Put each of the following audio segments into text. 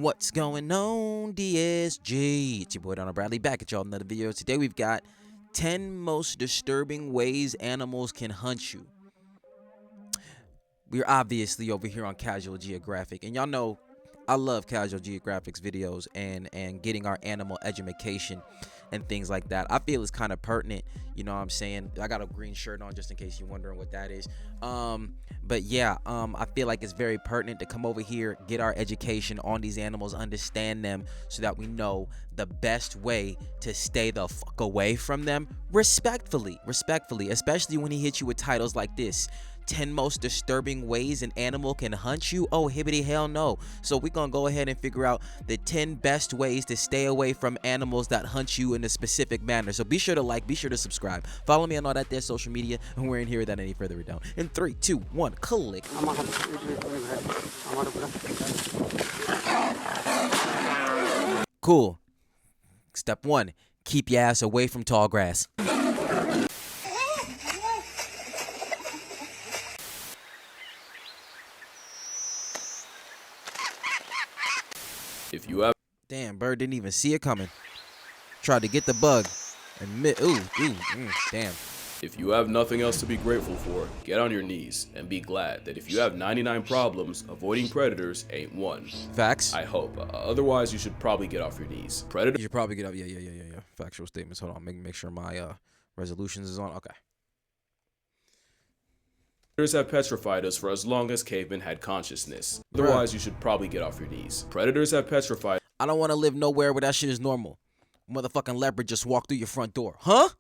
What's going on, DSG? It's your boy Donald Bradley back at y'all another video. Today we've got 10 most disturbing ways animals can hunt you. We're obviously over here on Casual Geographic, and y'all know I love Casual Geographic's videos and getting our animal education and things like that. I feel it's kind of pertinent, you know what I'm saying? I got a green shirt on just in case you're wondering what that is. But yeah, I feel like it's very pertinent to come over here, get our education on these animals, understand them so that we know the best way to stay the fuck away from them respectfully, especially when he hits you with titles like this. 10 most disturbing ways an animal can hunt you. Oh, hibbity hell no. So we're gonna go ahead and figure out the 10 best ways to stay away from animals that hunt you in a specific manner. So be sure to like, be sure to subscribe, follow me on all that there social media, and we're in here without any further ado. In 3, 2, 1, click. Cool. Step 1, keep your ass away from tall grass. If you have Damn, bird didn't even see it coming. Tried to get the bug. Damn. If you have nothing else to be grateful for, get on your knees and be glad that if you have 99 problems, avoiding predators ain't one. Facts. I hope. Otherwise, you should probably get off your knees. You should probably get up. Yeah. Factual statements. Hold on. Make sure my resolutions is on. Okay. Predators have petrified us for as long as cavemen had consciousness. Otherwise, you should probably get off your knees. Predators have petrified. I don't want to live nowhere where that shit is normal. Motherfucking leopard just walked through your front door. Huh?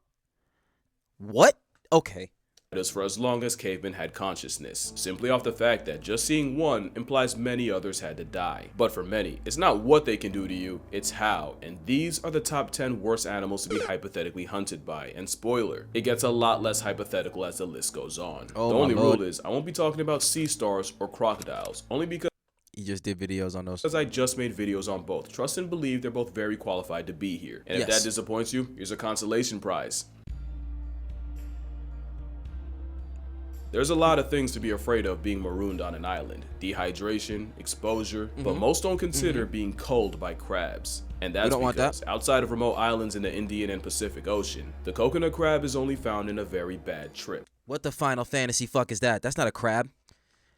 What? Okay. Us for as long as cavemen had consciousness, simply off the fact that just seeing one implies many others had to die. But for many, it's not what they can do to you, it's how, and these are the top 10 worst animals to be hypothetically hunted by, and spoiler, it gets a lot less hypothetical as the list goes on. Oh, the only my Lord. rule is, I won't be talking about sea stars or crocodiles, only because You just did videos on those. I just made videos on both. Trust and believe they're both very qualified to be here. And if that disappoints you, here's a consolation prize. There's a lot of things to be afraid of being marooned on an island. Dehydration, exposure, but most don't consider being culled by crabs. And that's because outside of remote islands in the Indian and Pacific Ocean, the coconut crab is only found in a very bad trip. What the Final Fantasy fuck is that? That's not a crab.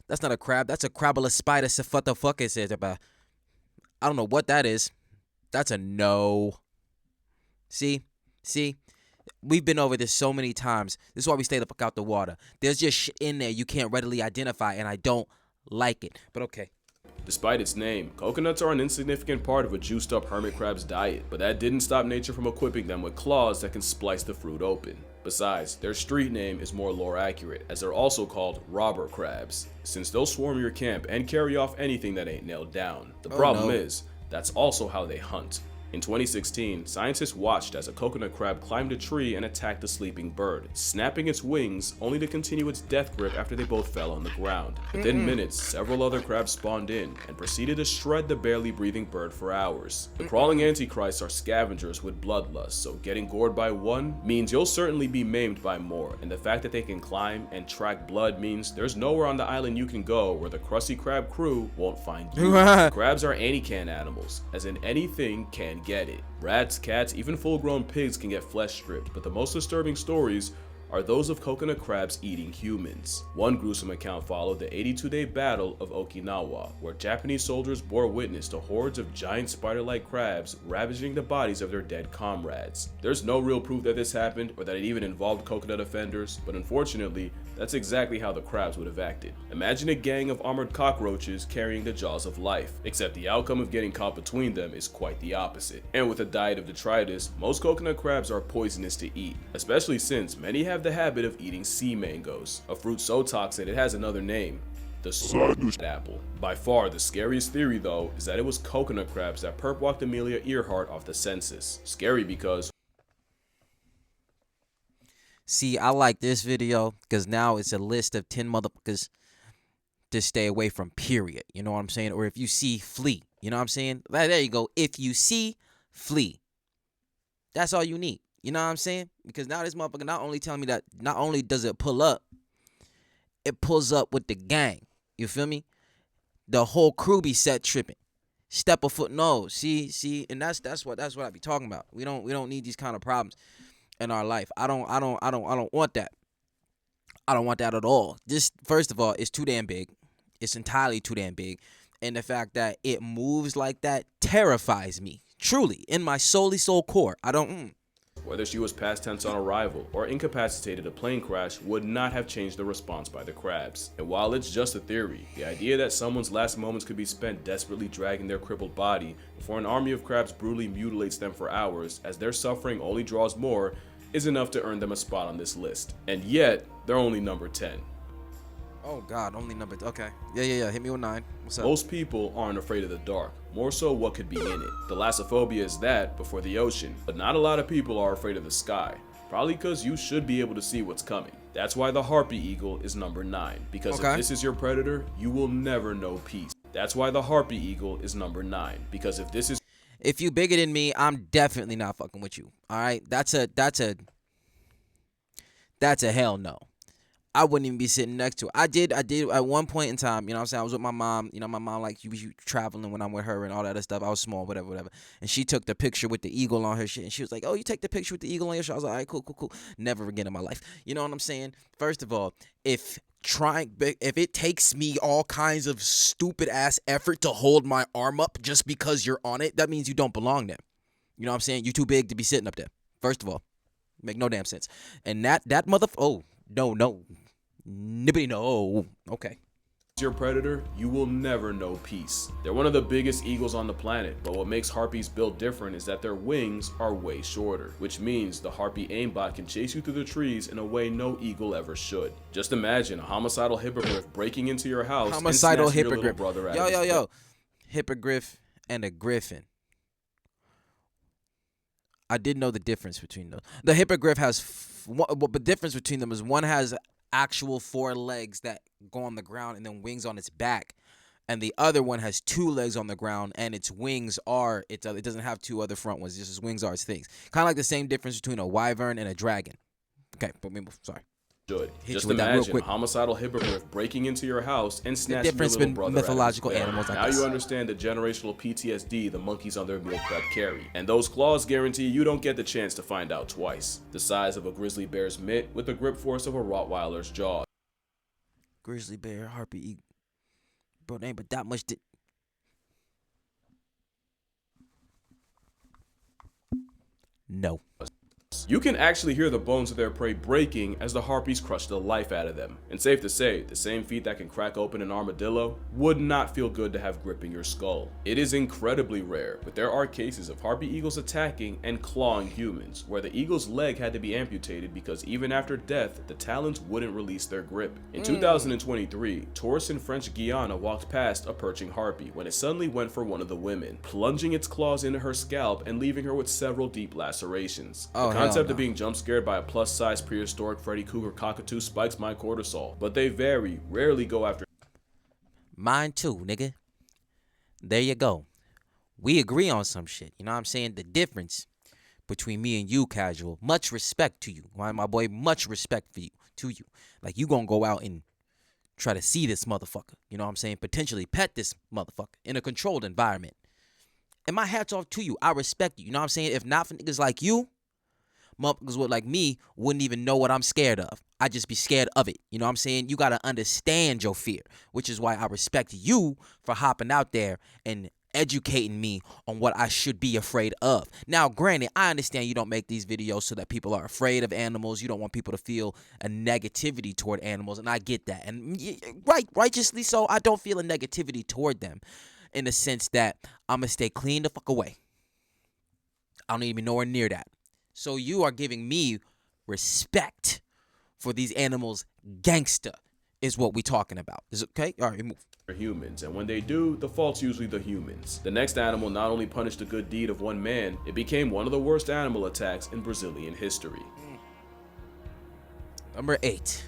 That's not a crab. That's a crabbler spider. What the fuck is it about? I don't know what that is. That's a no. See? We've been over this so many times. This is why we stay the fuck out the water. There's just shit in there you can't readily identify, and I don't like it. But okay. Despite its name, coconuts are an insignificant part of a juiced up hermit crab's diet, but that didn't stop nature from equipping them with claws that can splice the fruit open. Besides, their street name is more lore accurate, as they're also called robber crabs, since they'll swarm your camp and carry off anything that ain't nailed down. The problem is, that's also how they hunt. In 2016, scientists watched as a coconut crab climbed a tree and attacked a sleeping bird, snapping its wings only to continue its death grip after they both fell on the ground. Within minutes, several other crabs spawned in and proceeded to shred the barely breathing bird for hours. The crawling antichrists are scavengers with bloodlust, so getting gored by one means you'll certainly be maimed by more, and the fact that they can climb and track blood means there's nowhere on the island you can go where the Krusty Krab crew won't find you. Crabs are anti-can animals, as in anything can get it. Rats, cats, even full-grown pigs can get flesh stripped, but the most disturbing stories are those of coconut crabs eating humans. One gruesome account followed the 82-day Battle of Okinawa, where Japanese soldiers bore witness to hordes of giant spider-like crabs ravaging the bodies of their dead comrades. There's no real proof that this happened or that it even involved coconut offenders, but unfortunately, that's exactly how the crabs would have acted. Imagine a gang of armored cockroaches carrying the jaws of life, except the outcome of getting caught between them is quite the opposite. And with a diet of detritus, most coconut crabs are poisonous to eat, especially since many have the habit of eating sea mangoes, a fruit so toxic it has another name, the squid apple. By far the scariest theory though is that it was coconut crabs that perp-walked Amelia Earhart off the census. Scary because See, I like this video because now it's a list of 10 motherfuckers to stay away from, period. You know what I'm saying? Or if you see, flee. You know what I'm saying? There you go. If you see, flee. That's all you need. You know what I'm saying? Because now this motherfucker not only telling me that not only does it pull up, it pulls up with the gang. You feel me? The whole crew be set tripping. Step a foot. No, see, and that's what I be talking about. We don't need these kind of problems in our life. I don't want that. I don't want that at all. Just first of all, it's too damn big. It's entirely too damn big, and the fact that it moves like that terrifies me. Truly, in my soul core, I don't. Whether she was past tense on arrival or incapacitated a plane crash would not have changed the response by the crabs. And while it's just a theory, the idea that someone's last moments could be spent desperately dragging their crippled body before an army of crabs brutally mutilates them for hours as their suffering only draws more is enough to earn them a spot on this list. And yet, they're only number 10. Oh God, only number. Okay, yeah. Hit me with 9. What's up? Most people aren't afraid of the dark, more so what could be in it. Thalassophobia is that before the ocean, but not a lot of people are afraid of the sky. Probably because you should be able to see what's coming. That's why the Harpy eagle is number 9, because if this is your predator, you will never know peace. That's why the Harpy eagle is number 9, because if you bigger than me, I'm definitely not fucking with you. All right, that's a hell no. I wouldn't even be sitting next to it. I did at one point in time, you know what I'm saying? I was with my mom, my mom, like, you traveling when I'm with her and all that other stuff. I was small, whatever. And she took the picture with the eagle on her shit. And she was like, oh, you take the picture with the eagle on your shit? I was like, all right, cool. Never again in my life. You know what I'm saying? First of all, if it takes me all kinds of stupid ass effort to hold my arm up just because you're on it, that means you don't belong there. You know what I'm saying? You're too big to be sitting up there. First of all, make no damn sense. And that oh, no. Nibbity no. Okay. your predator, you will never know peace. They're one of the biggest eagles on the planet, but what makes harpies built different is that their wings are way shorter, which means the harpy aimbot can chase you through the trees in a way no eagle ever should. Just imagine a homicidal hippogriff breaking into your house and snatching your little brother out of his Yo. Hippogriff and a griffin. I didn't know the difference between those. The hippogriff has, the difference between them is one has actual 4 legs that go on the ground and then wings on its back, and the other one has 2 legs on the ground and its wings are, it doesn't have 2 other front ones, just its wings are its things. Kind of like the same difference between a wyvern and a dragon. Okay, but maybe, sorry. Just imagine a homicidal hippogriff breaking into your house and snatching your little brother mythological out of his animals like Now this. you understand the generational PTSD the monkeys on their meal prep carry. And those claws guarantee you don't get the chance to find out twice. The size of a grizzly bear's mitt with the grip force of a Rottweiler's jaw. Grizzly bear, harpy, eagle. Bro, they ain't but that much. No. You can actually hear the bones of their prey breaking as the harpies crush the life out of them. And safe to say, the same feet that can crack open an armadillo would not feel good to have gripping your skull. It is incredibly rare, but there are cases of harpy eagles attacking and clawing humans, where the eagle's leg had to be amputated because even after death, the talons wouldn't release their grip. In 2023, tourists in French Guiana walked past a perching harpy when it suddenly went for one of the women, plunging its claws into her scalp and leaving her with several deep lacerations. The concept of being jump scared by a plus-size prehistoric Freddy Krueger cockatoo spikes my cortisol, but they rarely go after. Mine too, nigga. There you go. We agree on some shit. You know what I'm saying? The difference between me and you, Casual. Much respect to you. Why, my boy? Much respect for you, to you. Like, you gonna go out and try to see this motherfucker. You know what I'm saying? Potentially pet this motherfucker in a controlled environment. And my hat's off to you. I respect you. You know what I'm saying? If not for niggas like you, motherfuckers would like me wouldn't even know what I'm scared of. I just be scared of it. You know what I'm saying? You gotta understand your fear, which is why I respect you for hopping out there and educating me on what I should be afraid of. Now, granted, I understand you don't make these videos so that people are afraid of animals. You don't want people to feel a negativity toward animals, and I get that. And righteously so, I don't feel a negativity toward them in the sense that I'm gonna stay clean the fuck away. I don't even nowhere near that. So you are giving me respect for these animals. Gangster is what we talking about. Is it okay? All right, move. Humans, and when they do, the fault's usually the humans. The next animal not only punished the good deed of one man, it became one of the worst animal attacks in Brazilian history. Number 8.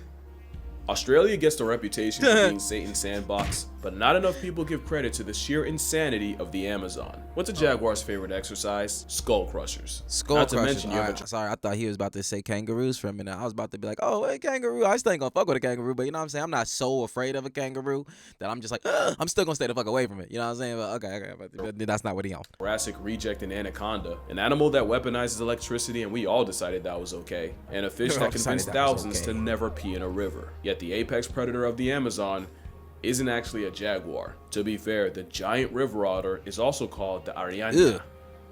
Australia gets the reputation for being Satan's sandbox, but not enough people give credit to the sheer insanity of the Amazon. What's a jaguar's favorite exercise? Skull crushers. Skull Not to crushers. mention you have a Sorry, I thought he was about to say kangaroos for a minute. I was about to be like, oh, hey, kangaroo. I still ain't gonna fuck with a kangaroo, but you know what I'm saying? I'm not so afraid of a kangaroo that I'm just like, I'm still gonna stay the fuck away from it. You know what I'm saying? But okay, but that's not what he on. Jurassic reject an anaconda, an animal that weaponizes electricity, and we all decided that was okay. And a fish that convinced thousands to never pee in a river. Yet the apex predator of the Amazon isn't actually a jaguar. To be fair, the giant river otter is also called the Ariana,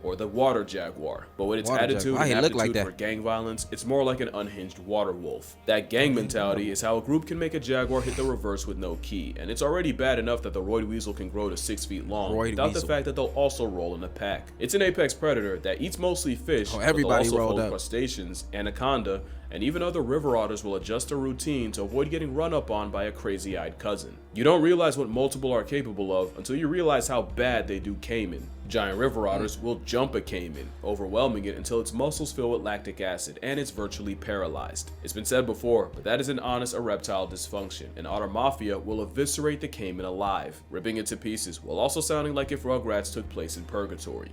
or the water jaguar. But with its attitude and aptitude for gang violence, it's more like an unhinged water wolf. That gang mentality is how a group can make a jaguar hit the reverse with no key, and it's already bad enough that the roid weasel can grow to 6 feet long without the fact that they'll also roll in a pack. It's an apex predator that eats mostly fish, but they'll also hold crustaceans, anaconda, and even other river otters will adjust their routine to avoid getting run up on by a crazy-eyed cousin. You don't realize what multiple are capable of until you realize how bad they do caiman. Giant river otters will jump a caiman, overwhelming it until its muscles fill with lactic acid and it's virtually paralyzed. It's been said before, but that is an honest erectile dysfunction. An otter mafia will eviscerate the caiman alive, ripping it to pieces, while also sounding like if Rugrats took place in purgatory.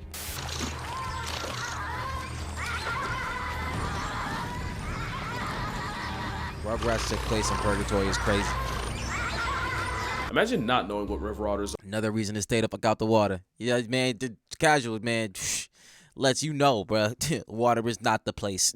Rugrats took place in purgatory is crazy. Imagine not knowing what river otters are. Another reason to stay the fuck out the water. Yeah, man, the casual, man, lets you know, bro. Water is not the place.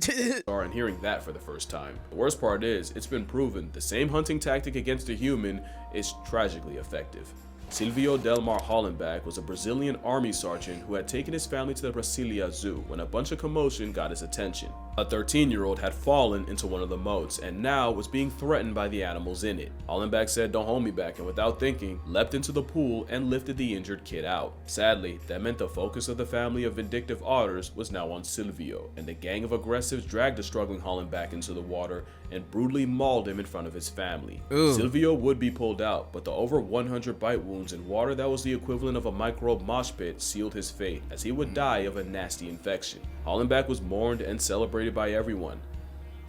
And hearing that for the first time. The worst part is, it's been proven the same hunting tactic against a human is tragically effective. Silvio Delmar Hollenbach was a Brazilian army sergeant who had taken his family to the Brasilia Zoo when a bunch of commotion got his attention. A 13-year-old had fallen into one of the moats and now was being threatened by the animals in it. Hollenbach said, "Don't hold me back," and without thinking, leapt into the pool and lifted the injured kid out. Sadly, that meant the focus of the family of vindictive otters was now on Silvio, and the gang of aggressives dragged the struggling Hollenbach into the water and brutally mauled him in front of his family. Silvio would be pulled out, but the over 100 bite wounds in water that was the equivalent of a microbe mosh pit sealed his fate, as he would die of a nasty infection. Hollenbach was mourned and celebrated by everyone,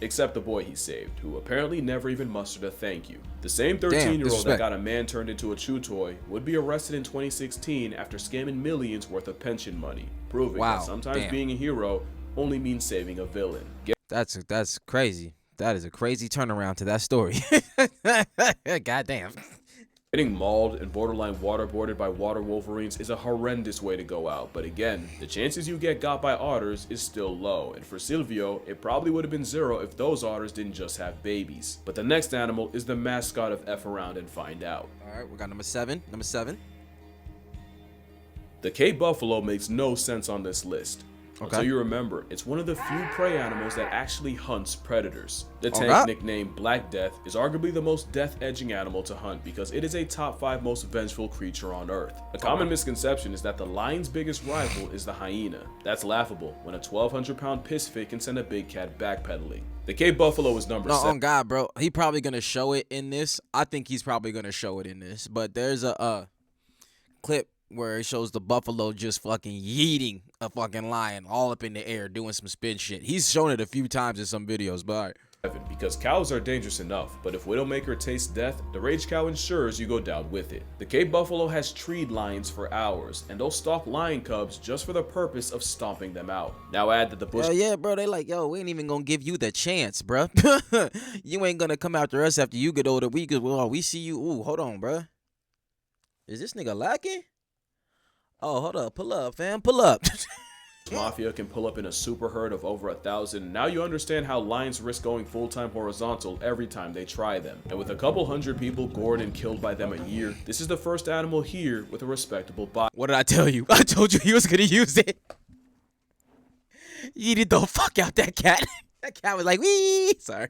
except the boy he saved, who apparently never even mustered a thank you. The same 13-year-old that got a man turned into a chew toy would be arrested in 2016 after scamming millions worth of pension money, proving that sometimes being a hero only means saving a villain. That's crazy. That is a crazy turnaround to that story. Goddamn. Getting mauled and borderline waterboarded by water wolverines is a horrendous way to go out, but again, the chances you get got by otters is still low, and for Silvio, it probably would have been 0 if those otters didn't just have babies. But the next animal is the mascot of F Around and Find Out. Alright, we got number 7. Number 7. The Cape buffalo makes no sense on this list. Until you remember, it's one of the few prey animals that actually hunts predators. The tank, nicknamed Black Death, is arguably the most death-edging animal to hunt because it is a top 5 most vengeful creature on Earth. A common misconception is that the lion's biggest rival is the hyena. That's laughable when a 1,200-pound piss fit can send a big cat backpedaling. The Cape buffalo is number 7. No, on God, bro. He probably gonna show it in this. I think he's probably gonna show it in this. But there's a clip where it shows the buffalo just fucking yeeting a fucking lion all up in the air doing some spin shit. He's shown it a few times in some videos, but all right. Because cows are dangerous enough, but if Widowmaker tastes death, the rage cow ensures you go down with it. The Cape buffalo has treed lions for hours, and they'll stalk lion cubs just for the purpose of stomping them out. Now add that the bush— yeah, bro, they like, yo, we ain't even gonna give you the chance, bro. You ain't gonna come after us after you get older. We see you. Ooh, hold on, bro. Is this nigga lacking? Oh, hold up. Pull up, fam. Pull up. Mafia can pull up in a super herd of over 1,000. Now you understand how lions risk going full-time horizontal every time they try them. And with a couple hundred people gored and killed by them a year, this is the first animal here with a respectable body. What did I tell you? I told you he was gonna use it. You need the fuck out that cat. That cat was like, wee. Sorry.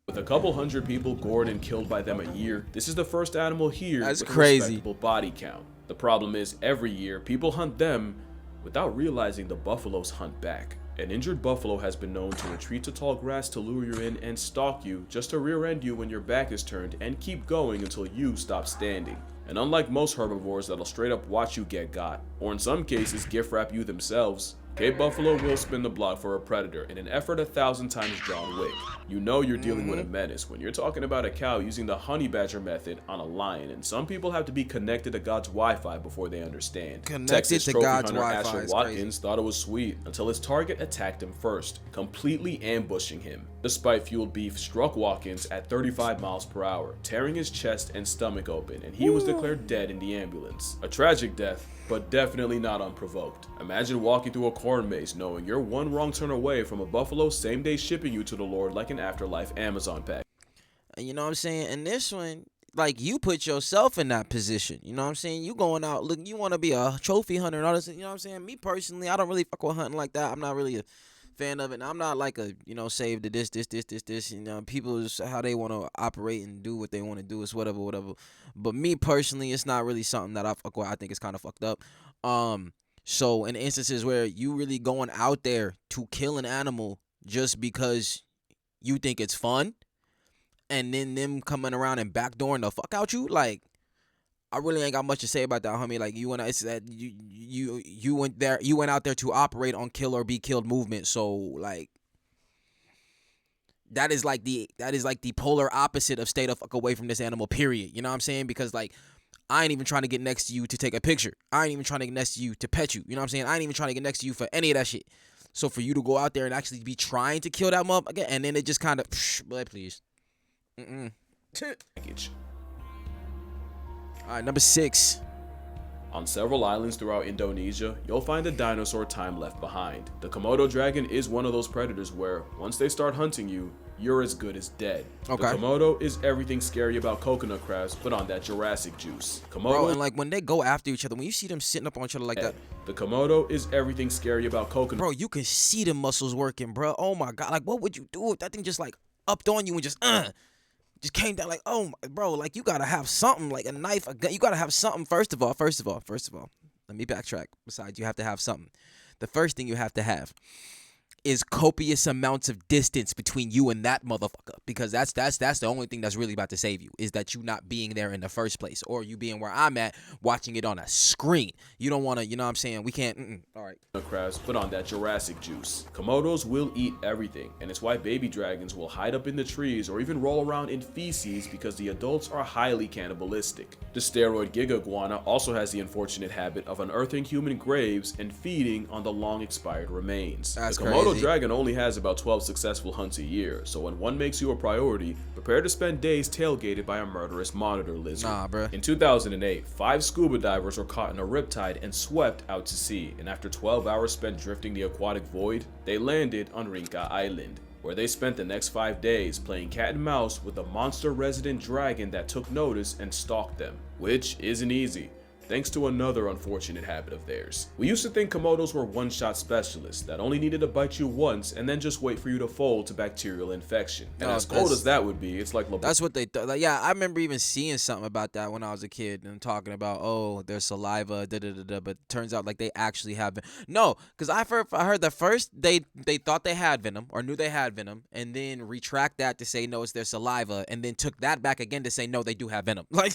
With a couple hundred people gored and killed by them a year, this is the first animal here with a respectable body count. The problem is, every year, people hunt them without realizing the buffaloes hunt back. An injured buffalo has been known to retreat to tall grass to lure you in and stalk you just to rear end you when your back is turned and keep going until you stop standing. And unlike most herbivores that'll straight up watch you get got, or in some cases gift wrap you themselves, Cape buffalo will spin the block for a predator in an effort 1,000 times John Wick. You know you're dealing with a menace when you're talking about a cow using the honey badger method on a lion, and some people have to be connected to God's Wi-Fi before they understand. Connected Texas to trophy God's hunter Wi-Fi Asher is Watkins crazy. thought it was sweet until his target attacked him first, completely ambushing him. The spite-fueled beef struck Watkins at 35 miles per hour, tearing his chest and stomach open, and he was declared dead in the ambulance. A tragic death, but definitely not unprovoked. Imagine walking through a corn maze knowing you're one wrong turn away from a buffalo same-day shipping you to the Lord like an afterlife Amazon pack. You know what I'm saying? And this one, like, you put yourself in that position. You know what I'm saying? You going out, look, you want to be a trophy hunter and all this. You know what I'm saying? Me personally, I don't really fuck with hunting like that. I'm not really a fan of it. And I'm not like a, save the this. People is how they want to operate and do what they want to do. It's whatever. But me personally, it's not really something that I fuck with. I think it's kind of fucked up. So in instances where you really going out there to kill an animal just because you think it's fun, and then them coming around and backdooring the fuck out you, like, I really ain't got much to say about that, homie. Like, it's that you went out there to operate on kill or be killed movement. So, like, that is like the polar opposite of stay the fuck away from this animal, period. You know what I'm saying? Because, like, I ain't even trying to get next to you to take a picture. I ain't even trying to get next to you to pet you. You know what I'm saying? I ain't even trying to get next to you for any of that shit. So for you to go out there and actually be trying to kill that motherfucker, and then it just kind of, boy, please. Package. All right, number 6. On several islands throughout Indonesia, you'll find a dinosaur time left behind. The Komodo dragon is one of those predators where, once they start hunting you, you're as good as dead. Okay. The Komodo is everything scary about coconut crabs, but on that Jurassic juice. Bro, and like when they go after each other, when you see them sitting up on each other like that, The Komodo is everything scary about coconut. bro, you can see the muscles working, bro. Oh my god, like what would you do if that thing just like upped on you and just came down? Like, oh my, bro, like you gotta have something, like a knife, a gun. You gotta have something. First of all, let me backtrack. Besides, you have to have something. The first thing you have to have is copious amounts of distance between you and that motherfucker, because that's the only thing that's really about to save you, is that you not being there in the first place, or you being where I'm at watching it on a screen. You don't want to, you know what I'm saying? We can't. All right. Crabs, but on that Jurassic juice. Komodos will eat everything, and it's why baby dragons will hide up in the trees or even roll around in feces, because the adults are highly cannibalistic. The steroid giga iguana also has the unfortunate habit of unearthing human graves and feeding on the long expired remains. That's the Komodo crazy. dragon only has about 12 successful hunts a year, so when one makes you a priority, prepare to spend days tailgated by a murderous monitor lizard. Nah, bruh. In 2008, 5 scuba divers were caught in a riptide and swept out to sea, and after 12 hours spent drifting the aquatic void, they landed on Rinca Island, where they spent the next 5 days playing cat and mouse with a monster resident dragon that took notice and stalked them, which isn't easy, thanks to another unfortunate habit of theirs. We used to think Komodos were one-shot specialists that only needed to bite you once and then just wait for you to fold to bacterial infection. And No, as cold as that would be, it's like That's what they thought. Like, yeah, I remember even seeing something about that when I was a kid and talking about, oh, their saliva, but turns out like they actually have no, because I heard that first they thought they had venom or knew they had venom, and then retract that to say no, it's their saliva, and then took that back again to say no, they do have venom. Like,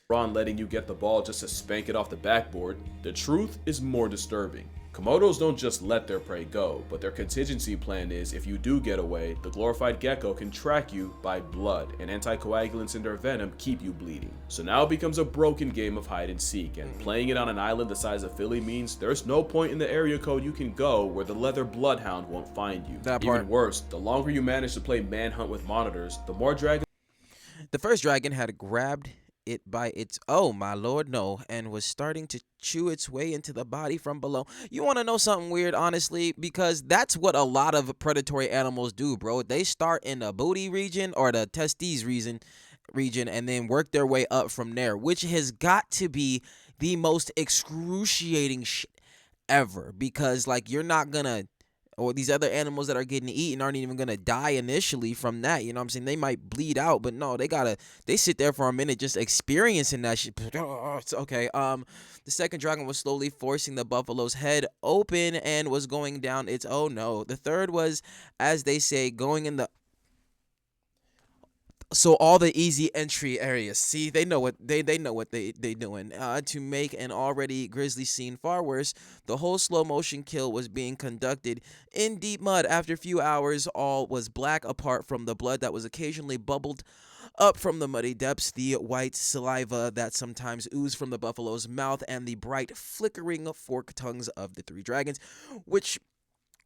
Ron letting you get the ball just to spank it off the backboard. The truth is more disturbing. Komodos don't just let their prey go, but their contingency plan is if you do get away, the glorified gecko can track you by blood, and anticoagulants in their venom keep you bleeding. So now it becomes a broken game of hide and seek, and playing it on an island the size of Philly means there's no point in the area code you can go where the leather bloodhound won't find you. That part. Even worse, the longer you manage to play manhunt with monitors, the more dragons. the first dragon had grabbed it by its, oh my lord, no, and was starting to chew its way into the body from below. You want to know something weird, honestly? Because that's what a lot of predatory animals do, bro. They start in the booty region or the testes region and then work their way up from there, which has got to be the most excruciating shit ever, because like you're not gonna, or these other animals that are getting eaten aren't even gonna die initially from that. You know what I'm saying? They might bleed out, but no, they sit there for a minute just experiencing that shit. It's okay. The second dragon was slowly forcing the buffalo's head open and was going down its, oh no. The third was, as they say, going in the, So all the easy entry areas, see, they know what they know what they doing. To make an already grisly scene far worse, the whole slow motion kill was being conducted in deep mud. After a few hours, all was black apart from the blood that was occasionally bubbled up from the muddy depths, the white saliva that sometimes oozed from the buffalo's mouth, and the bright flickering fork tongues of the three dragons, which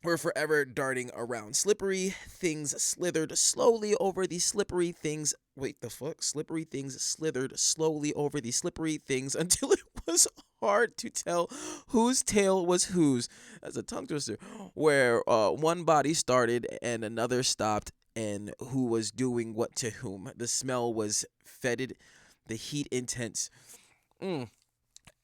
were forever darting around. Slippery things slithered slowly over the slippery things. Wait, the fuck? Slippery things slithered slowly over the slippery things until it was hard to tell whose tail was whose. That's a tongue twister. Where one body started and another stopped, and who was doing what to whom. The smell was fetid, the heat intense.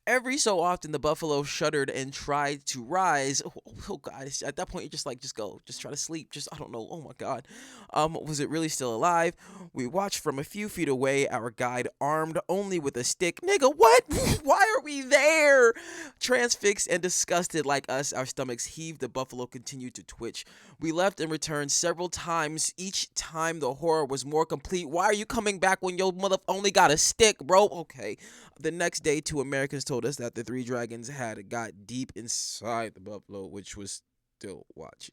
Every so often, the buffalo shuddered and tried to rise. Oh God! At that point, you're just like, just go, just try to sleep. Just I don't know. Oh my God, was it really still alive? We watched from a few feet away. Our guide, armed only with a stick. Nigga, what? Why are we there? Transfixed and disgusted like us, our stomachs heaved. The buffalo continued to twitch. We left and returned several times. Each time, the horror was more complete. Why are you coming back when your mother only got a stick, bro? Okay. The next day, two Americans told us that the three dragons had got deep inside the buffalo, which was still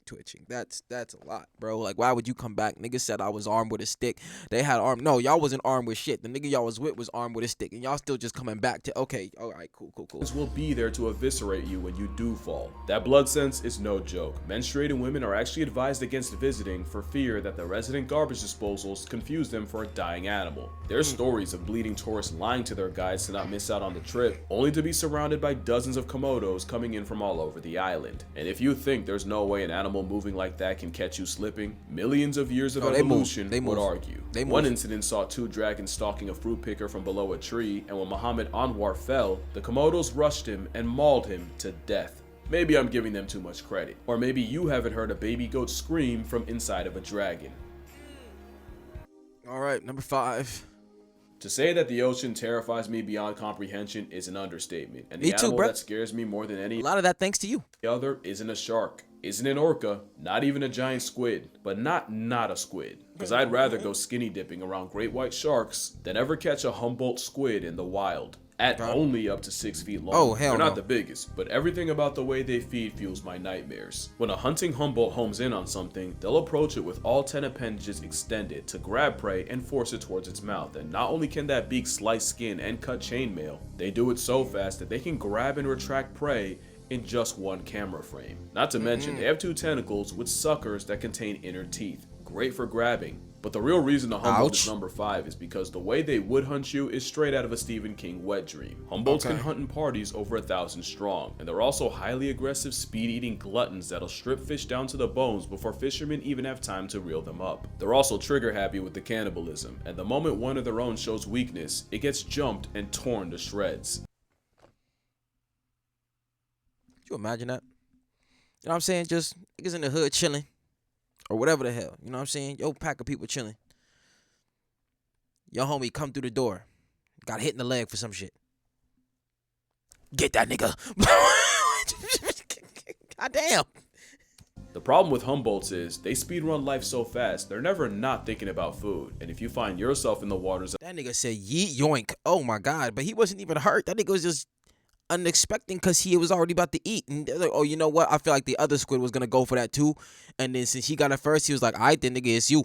twitching. That's a lot, bro. Like, why would you come back? Nigga said I was armed with a stick. They had armed. No, y'all wasn't armed with shit. The nigga y'all was with was armed with a stick, and y'all still just coming back to. Okay, all right, cool. Will be there to eviscerate you when you do fall. That blood sense is no joke. Menstruating women are actually advised against visiting for fear that the resident garbage disposals confuse them for a dying animal. There's stories of bleeding tourists lying to their guides to not miss out on the trip, only to be surrounded by dozens of Komodos coming in from all over the island. And if you think there's no way an animal moving like that can catch you slipping, millions of years of evolution would argue. One incident saw two dragons stalking a fruit picker from below a tree, and when Muhammad Anwar fell, the Komodos rushed him and mauled him to death. Maybe I'm giving them too much credit. Or maybe you haven't heard a baby goat scream from inside of a dragon. All right, number 5. To say that the ocean terrifies me beyond comprehension is an understatement, and the animal that scares me more than any a lot of that thanks to you other isn't a shark, isn't an orca, not even a giant squid, but not a squid, because I'd rather go skinny dipping around great white sharks than ever catch a Humboldt squid in the wild. At only up to 6 feet long. Oh, hell They're not no. the biggest, but everything about the way they feed fuels my nightmares. When a hunting Humboldt homes in on something, they'll approach it with all 10 appendages extended to grab prey and force it towards its mouth. And not only can that beak slice skin and cut chainmail, they do it so fast that they can grab and retract prey in just one camera frame. Not to mention, they have 2 tentacles with suckers that contain inner teeth. Great for grabbing. But the real reason the Humboldt is number 5 is because the way they would hunt you is straight out of a Stephen King wet dream. Humboldts can hunt in parties over 1,000 strong, and they're also highly aggressive speed-eating gluttons that'll strip fish down to the bones before fishermen even have time to reel them up. They're also trigger happy with the cannibalism, and the moment one of their own shows weakness, it gets jumped and torn to shreds. Could you imagine that? You know what I'm saying? Just niggas in the hood chilling. Or whatever the hell. You know what I'm saying? Yo, pack of people chilling. Your homie come through the door. Got hit in the leg for some shit. Get that nigga. God damn. The problem with Humboldts is they speedrun life so fast, they're never not thinking about food. And if you find yourself in the waters That nigga said yeet yoink. Oh my God. But he wasn't even hurt. That nigga was just unexpected because he was already about to eat. And they're like, oh, you know what? I feel like the other squid was going to go for that too. And then since he got it first, he was like, all right, then nigga, it's you.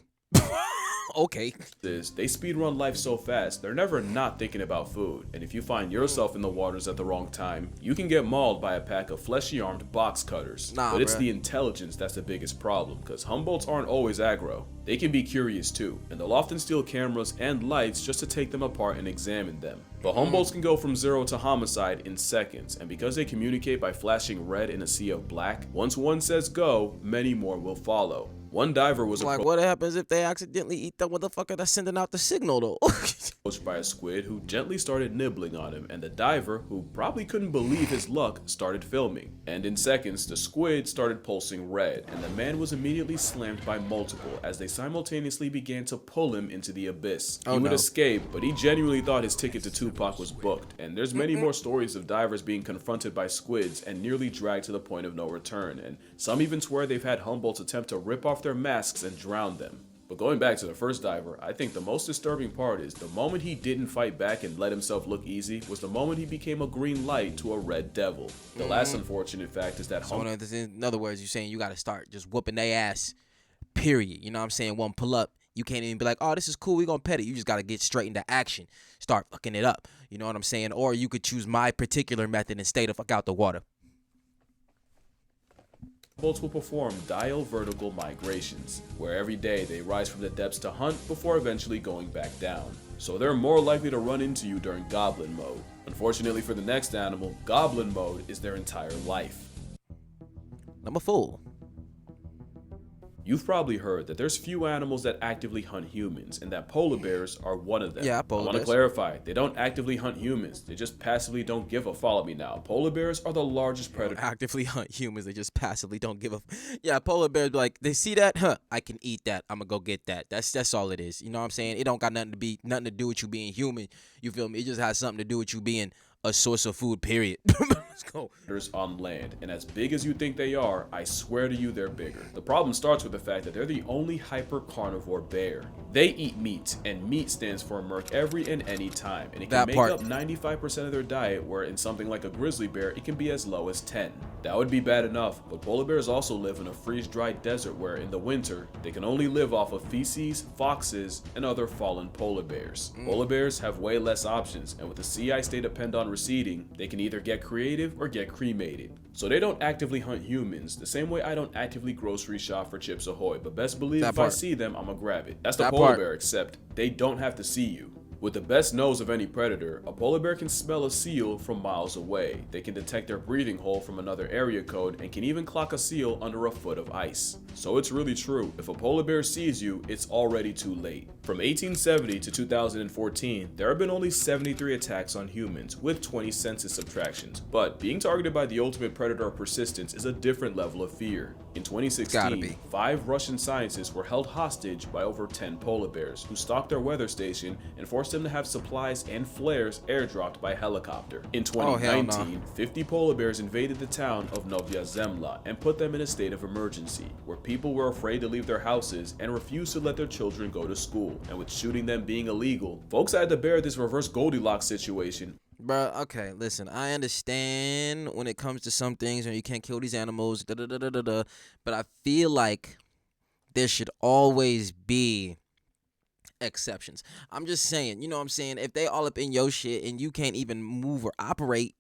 Okay. They speedrun life so fast, they're never not thinking about food. And if you find yourself in the waters at the wrong time, you can get mauled by a pack of fleshy armed box cutters. But it's the intelligence that's the biggest problem, because Humboldts aren't always aggro. They can be curious too, and they'll often steal cameras and lights just to take them apart and examine them. But Humboldts can go from 0 to homicide in seconds, and because they communicate by flashing red in a sea of black, once one says go, many more will follow. One diver was like, what happens if they accidentally eat the motherfucker that's sending out the signal though? Approached by a squid who gently started nibbling on him, and the diver, who probably couldn't believe his luck, started filming. And in seconds, the squid started pulsing red, and the man was immediately slammed by multiple as they simultaneously began to pull him into the abyss. He would escape, but he genuinely thought his ticket to Tupac was booked. And there's many more stories of divers being confronted by squids and nearly dragged to the point of no return, and some even swear they've had Humboldts attempt to rip off their masks and drown them. But going back to the first diver, I think the most disturbing part is the moment he didn't fight back and let himself look easy was the moment he became a green light to a red devil. The last unfortunate fact is that in other words, you're saying you got to start just whooping their ass, period. You know what I'm saying? One pull up. You can't even be like, oh, this is cool, we gonna pet it. You just gotta get straight into action. Start fucking it up. You know what I'm saying? Or you could choose my particular method and stay the fuck out the water. Humboldts will perform diel vertical migrations, where every day they rise from the depths to hunt before eventually going back down. So they're more likely to run into you during goblin mode. Unfortunately for the next animal, goblin mode is their entire life. I'm a fool. You've probably heard that there's few animals that actively hunt humans, and that polar bears are one of them. Yeah, I want to clarify, they don't actively hunt humans, they just passively don't give a follow me now. Polar bears are the largest predator. Actively hunt humans, they just passively don't give a yeah, polar bears be like, they see that, huh, I can eat that, I'm gonna go get that. That's all it is. You know what I'm saying? It don't got nothing to do with you being human. You feel me? It just has something to do with you being a source of food, period. Let's go. On land, and as big as you think they are, I swear to you they're bigger. The problem starts with the fact that they're the only hyper carnivore bear. They eat meat, and meat stands for murk every and any time, and it can make up 95% of their diet, where in something like a grizzly bear, it can be as low as 10. That would be bad enough, but polar bears also live in a freeze-dried desert where in the winter, they can only live off of feces, foxes, and other fallen polar bears. Polar bears have way less options, and with the sea ice they depend on receding, they can either get creative or get cremated. So they don't actively hunt humans, the same way I don't actively grocery shop for Chips Ahoy, but best believe if I see them, I'ma grab it. That's the polar bear, except they don't have to see you. With the best nose of any predator, a polar bear can smell a seal from miles away. They can detect their breathing hole from another area code and can even clock a seal under a foot of ice. So it's really true, if a polar bear sees you, it's already too late. From 1870 to 2014, there have been only 73 attacks on humans, with 20 census subtractions, but being targeted by the ultimate predator of persistence is a different level of fear. In 2016, 5 Russian scientists were held hostage by over 10 polar bears, who stalked their weather station and forced them to have supplies and flares airdropped by helicopter. In 2019, 50 polar bears invaded the town of Novaya Zemlya and put them in a state of emergency, where people were afraid to leave their houses and refused to let their children go to school. And with shooting them being illegal, folks had to bear this reverse Goldilocks situation. Bruh, okay, listen, I understand when it comes to some things and you can't kill these animals, but I feel like there should always be exceptions. I'm just saying, you know what I'm saying? If they all up in your shit and you can't even move or operate,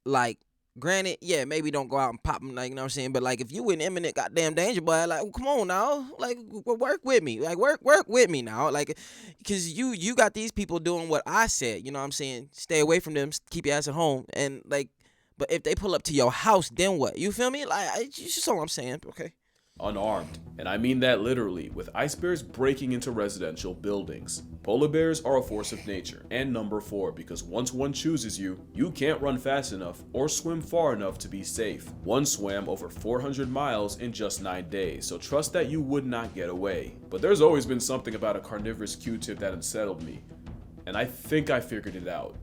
like, granted, yeah, maybe don't go out and pop them, like, you know what I'm saying? But, like, if you in imminent goddamn danger, boy, like, come on now. Like, work with me. Like, work with me now. Like, because you got these people doing what I said, you know what I'm saying? Stay away from them, keep your ass at home. And, like, but if they pull up to your house, then what? You feel me? Like, it's just all I'm saying, okay? Unarmed, and I mean that literally, with ice bears breaking into residential buildings. Polar bears are a force of nature, and number 4, because once one chooses you, you can't run fast enough or swim far enough to be safe. One swam over 400 miles in just 9 days, so trust that you would not get away. But there's always been something about a carnivorous Q-tip that unsettled me, and I think I figured it out.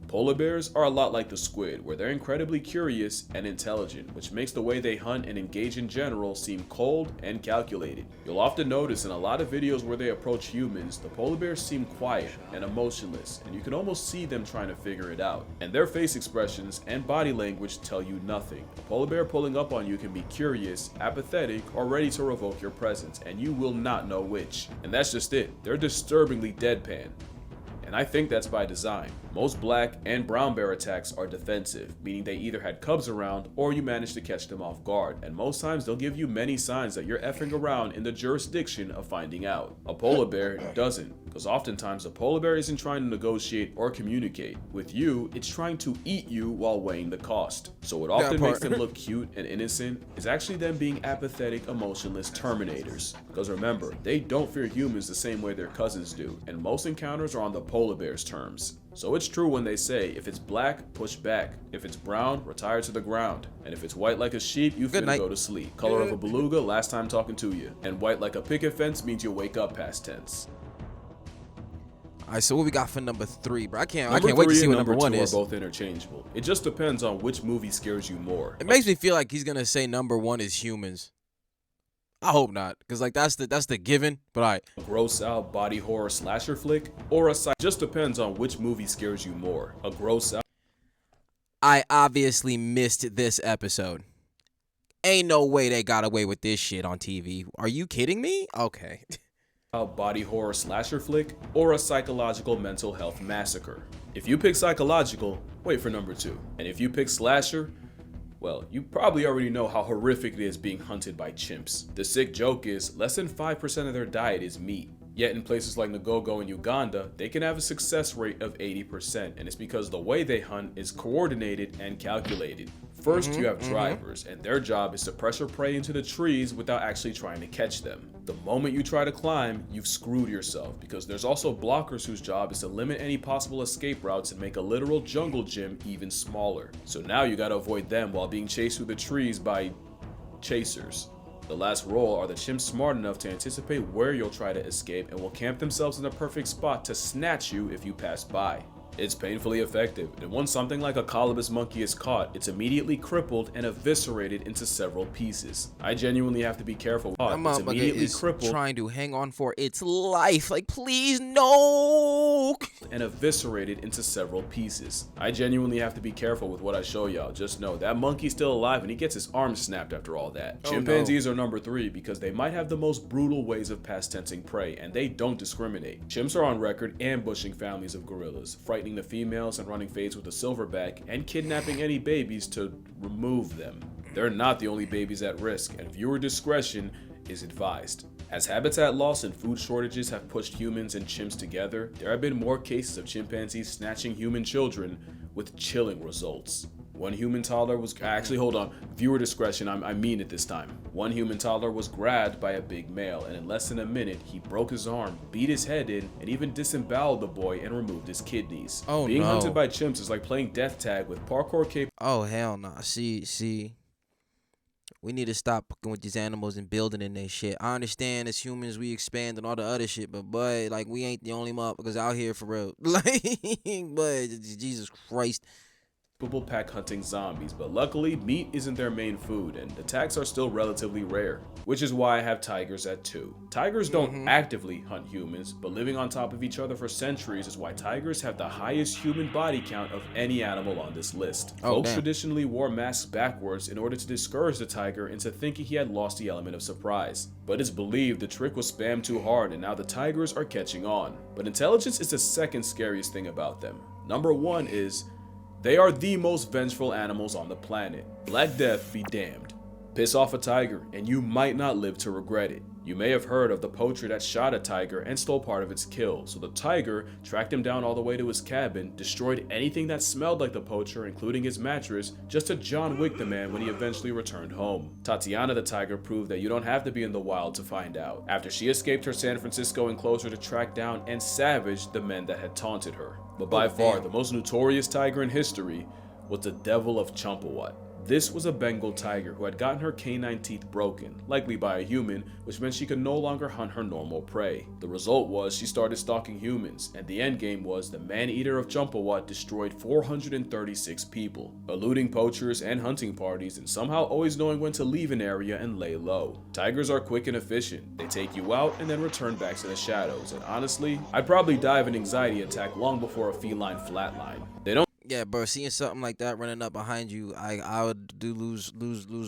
Polar bears are a lot like the squid, where they're incredibly curious and intelligent, which makes the way they hunt and engage in general seem cold and calculated. You'll often notice in a lot of videos where they approach humans, the polar bears seem quiet and emotionless, and you can almost see them trying to figure it out. And their face expressions and body language tell you nothing. A polar bear pulling up on you can be curious, apathetic, or ready to revoke your presence, and you will not know which. And that's just it. They're disturbingly deadpan. And I think that's by design. Most black and brown bear attacks are defensive, meaning they either had cubs around or you managed to catch them off guard, and most times they'll give you many signs that you're effing around in the jurisdiction of finding out. A polar bear doesn't, because oftentimes a polar bear isn't trying to negotiate or communicate. With you, it's trying to eat you while weighing the cost. So what often makes them look cute and innocent is actually them being apathetic, emotionless terminators. Because remember, they don't fear humans the same way their cousins do, and most encounters are on the polar bear's terms. So it's true when they say, if it's black, push back. If it's brown, retire to the ground. And if it's white like a sheep, you finna go to sleep. Color of a beluga, last time talking to you. And white like a picket fence means you'll wake up past tense. All right, so what we got for number 3, bro? I can't wait to see what number 1 is. Are both interchangeable. It just depends on which movie scares you more. It makes me feel like he's gonna say number 1 is humans. I hope not, cause like that's the given. But all right. gross out body horror slasher flick, or a just depends on which movie scares you more. A gross out I obviously missed this episode. Ain't no way they got away with this shit on TV. Are you kidding me? Okay. body horror slasher flick, or a psychological mental health massacre. If you pick psychological, wait for number 2. And if you pick slasher, well, you probably already know how horrific it is being hunted by chimps. The sick joke is, less than 5% of their diet is meat. Yet in places like Ngogo and Uganda, they can have a success rate of 80%, and it's because the way they hunt is coordinated and calculated. First, you have drivers, and their job is to pressure prey into the trees without actually trying to catch them. The moment you try to climb, you've screwed yourself, because there's also blockers whose job is to limit any possible escape routes and make a literal jungle gym even smaller. So now you gotta avoid them while being chased through the trees by chasers. The last role are the chimps smart enough to anticipate where you'll try to escape and will camp themselves in the perfect spot to snatch you if you pass by. It's painfully effective, and once something like a colobus monkey is caught, it's immediately crippled and eviscerated into several pieces. I genuinely have to be careful. My It's motherfucker immediately is crippled trying to hang on for its life. Like, please, no. and eviscerated into several pieces. I genuinely have to be careful with what I show y'all. Just know that monkey's still alive and he gets his arm snapped after all that. Oh, Chimpanzees are number 3 because they might have the most brutal ways of past tensing prey, and they don't discriminate. Chimps are on record ambushing families of gorillas, frightening the females and running fades with a silverback, and kidnapping any babies to remove them. They're not the only babies at risk, and viewer discretion is advised. As habitat loss and food shortages have pushed humans and chimps together, there have been more cases of chimpanzees snatching human children with chilling results. One human toddler was viewer discretion, I mean it this time. One human toddler was grabbed by a big male, and in less than a minute, he broke his arm, beat his head in, and even disemboweled the boy and removed his kidneys. Oh, Being no. hunted by chimps is like playing death tag with parkour capable. Oh, hell no. See. We need to stop fucking with these animals and building in their shit. I understand as humans we expand and all the other shit, but boy, like we ain't the only motherfuckers out here for real. Like, but Jesus Christ. Pack hunting zombies, but luckily meat isn't their main food and attacks are still relatively rare, which is why I have tigers at 2. Tigers don't actively hunt humans, but living on top of each other for centuries is why tigers have the highest human body count of any animal on this list. Folks traditionally wore masks backwards in order to discourage the tiger into thinking he had lost the element of surprise, but it's believed the trick was spammed too hard and now the tigers are catching on. But intelligence is the second scariest thing about them. Number 1 is they are the most vengeful animals on the planet. Black Death be damned. Piss off a tiger and you might not live to regret it. You may have heard of the poacher that shot a tiger and stole part of its kill, so the tiger tracked him down all the way to his cabin, destroyed anything that smelled like the poacher, including his mattress, just to John Wick the man when he eventually returned home. Tatiana the tiger proved that you don't have to be in the wild to find out, after she escaped her San Francisco enclosure to track down and savage the men that had taunted her. But by far, the most notorious tiger in history was the Devil of Champawat. This was a Bengal tiger who had gotten her canine teeth broken, likely by a human, which meant she could no longer hunt her normal prey. The result was she started stalking humans, and the endgame was the man-eater of Champawat destroyed 436 people, eluding poachers and hunting parties and somehow always knowing when to leave an area and lay low. Tigers are quick and efficient. They take you out and then return back to the shadows, and honestly, I'd probably die of an anxiety attack long before a feline flatline. They don't Yeah, bro. Seeing something like that running up behind you, I would lose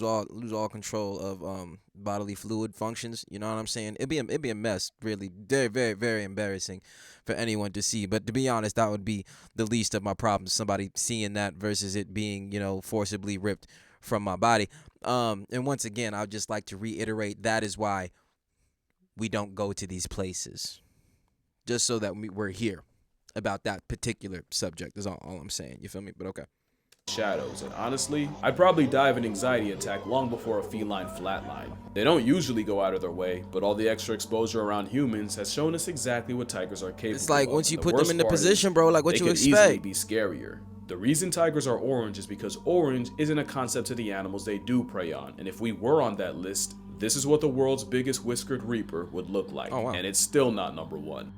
all control of bodily fluid functions. You know what I'm saying? It'd be a mess, really. Very, very, very embarrassing for anyone to see. But to be honest, that would be the least of my problems. Somebody seeing that versus it being, forcibly ripped from my body. And once again, I'd just like to reiterate that is why we don't go to these places, just so that we're here about that particular subject is all I'm saying. You feel me? But okay. Shadows, and honestly, I'd probably die of an anxiety attack long before a feline flatline. They don't usually go out of their way, but all the extra exposure around humans has shown us exactly what tigers are capable of. It's like once you put them worst in the part position, is bro, like what they you could expect. easily be scarier. The reason tigers are orange is because orange isn't a concept to the animals they do prey on, and if we were on that list, this is what the world's biggest whiskered reaper would look like, and it's still not number 1.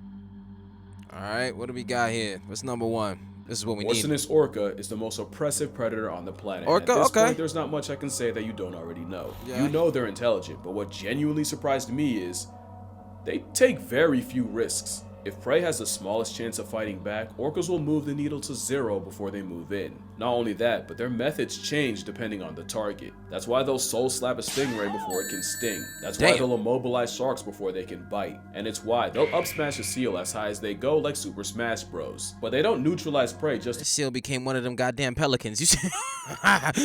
All right, what do we got here? What's number 1? This is what we need. Arsonist orca is the most oppressive predator on the planet. Orca, and at this okay. point, there's not much I can say that you don't already know. Yeah. You know they're intelligent, but what genuinely surprised me is they take very few risks. If prey has the smallest chance of fighting back, orcas will move the needle to 0 before they move in. Not only that, but their methods change depending on the target. That's why they'll soul slap a stingray before it can sting. That's why they'll immobilize sharks before they can bite. And it's why they'll up smash a seal as high as they go like Super Smash Bros. But they don't neutralize prey just The seal became one of them goddamn pelicans. You see?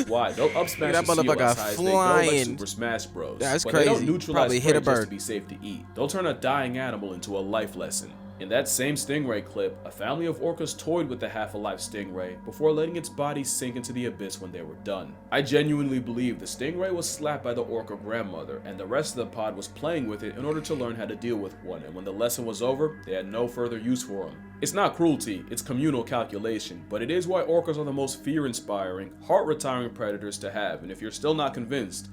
why they'll up smash That a seal motherfucker as high as they go like flying. Super Smash Bros. That's but crazy. they don't neutralize Probably prey hit a just to bird. be safe to eat. They'll turn a dying animal into a life lesson. In that same stingray clip, a family of orcas toyed with the half-alive stingray before letting its body sink into the abyss when they were done. I genuinely believe the stingray was slapped by the orca grandmother and the rest of the pod was playing with it in order to learn how to deal with one, and when the lesson was over, they had no further use for him. It's not cruelty, it's communal calculation, but it is why orcas are the most fear-inspiring, heart-retiring predators to have, and if you're still not convinced,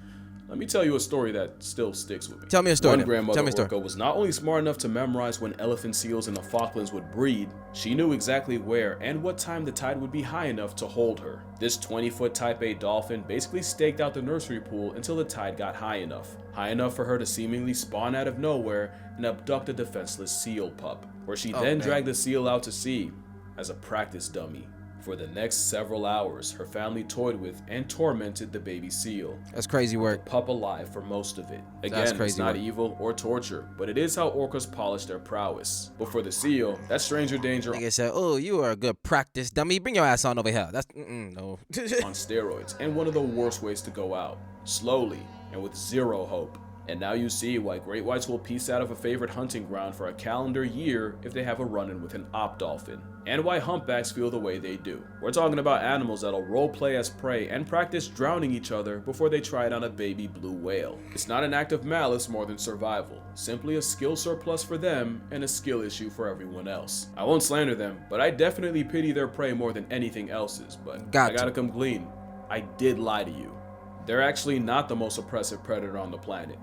let me tell you a story that still sticks with me. Tell me a story. One grandmother Tell me a story. orca was not only smart enough to memorize when elephant seals in the Falklands would breed, she knew exactly where and what time the tide would be high enough to hold her. This 20-foot Type A dolphin basically staked out the nursery pool until the tide got high enough for her to seemingly spawn out of nowhere and abduct a defenseless seal pup, where she then dragged the seal out to sea as a practice dummy. For the next several hours, her family toyed with and tormented the baby seal. That's crazy work. Pup alive for most of it. That's Again, crazy it's not work. evil or torture, but it is how orcas polish their prowess. But for the seal, that stranger danger Nigga said, "Oh, you are a good practice dummy. Bring your ass on over here." That's no. on steroids, and one of the worst ways to go out. Slowly, and with zero hope. And now you see why great whites will piece out of a favorite hunting ground for a calendar year if they have a run-in with an op dolphin. And why humpbacks feel the way they do. We're talking about animals that'll roleplay as prey and practice drowning each other before they try it on a baby blue whale. It's not an act of malice more than survival, simply a skill surplus for them and a skill issue for everyone else. I won't slander them, but I definitely pity their prey more than anything else's, but I gotta come clean. I did lie to you. They're actually not the most oppressive predator on the planet.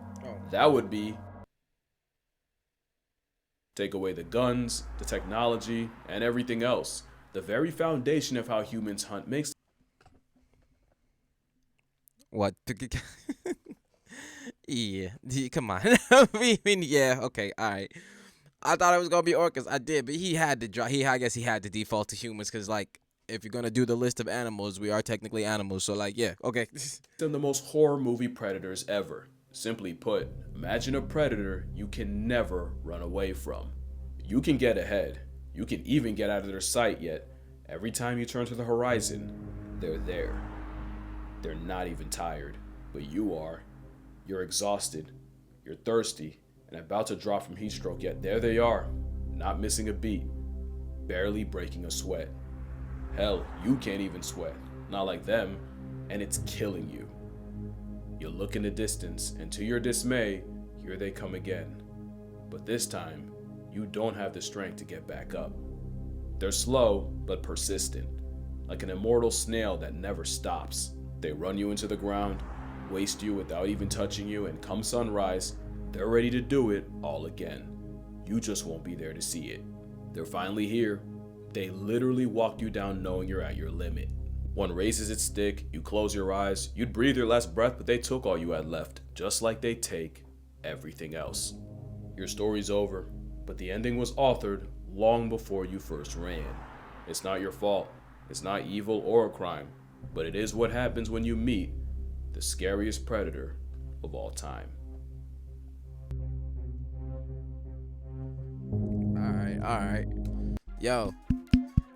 That would be take away the guns, the technology, and everything else. The very foundation of how humans hunt makes What? Yeah, come on. I mean, yeah, okay, all right. I thought it was gonna be orcas. I did, but he had to draw. I guess he had to default to humans because, like, if you're gonna do the list of animals, we are technically animals. So, like, yeah, okay. them the most horror movie predators ever. Simply put, imagine a predator you can never run away from. You can get ahead. You can even get out of their sight, yet every time you turn to the horizon, they're there. They're not even tired, but you are. You're exhausted, you're thirsty, and about to drop from heat stroke, yet there they are, not missing a beat, barely breaking a sweat. Hell, you can't even sweat, not like them, and it's killing you. You look in the distance, and to your dismay, here they come again. But this time, you don't have the strength to get back up. They're slow, but persistent, like an immortal snail that never stops. They run you into the ground, waste you without even touching you, and come sunrise, they're ready to do it all again. You just won't be there to see it. They're finally here. They literally walk you down knowing you're at your limit. One raises its stick, you close your eyes, you'd breathe your last breath, but they took all you had left, just like they take everything else. Your story's over, but the ending was authored long before you first ran. It's not your fault, it's not evil or a crime, but it is what happens when you meet the scariest predator of all time. Alright. Yo,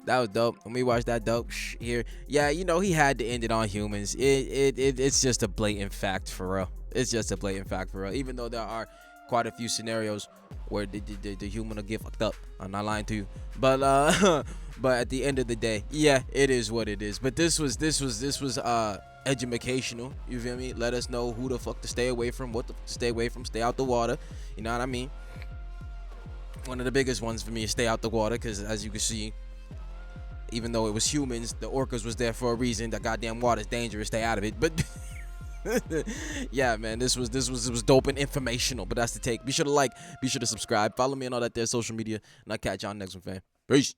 that was dope. When we watched that dope here, yeah, you know, he had to end it on humans. It's just a blatant fact for real. It's just a blatant fact for real. Even though there are quite a few scenarios where the human will get fucked up. I'm not lying to you, but but at the end of the day, yeah, it is what it is. But this was educational. You feel me? Let us know who the fuck to stay away from, what the fuck to stay away from. Stay out the water. You know what I mean? One of the biggest ones for me is stay out the water, because as you can see, even though it was humans, the orcas was there for a reason. The goddamn water's dangerous. Stay out of it. But yeah, man, this was dope and informational. But that's the take. Be sure to like, be sure to subscribe, follow me on all that there social media, and I'll catch y'all next one, fam. Peace.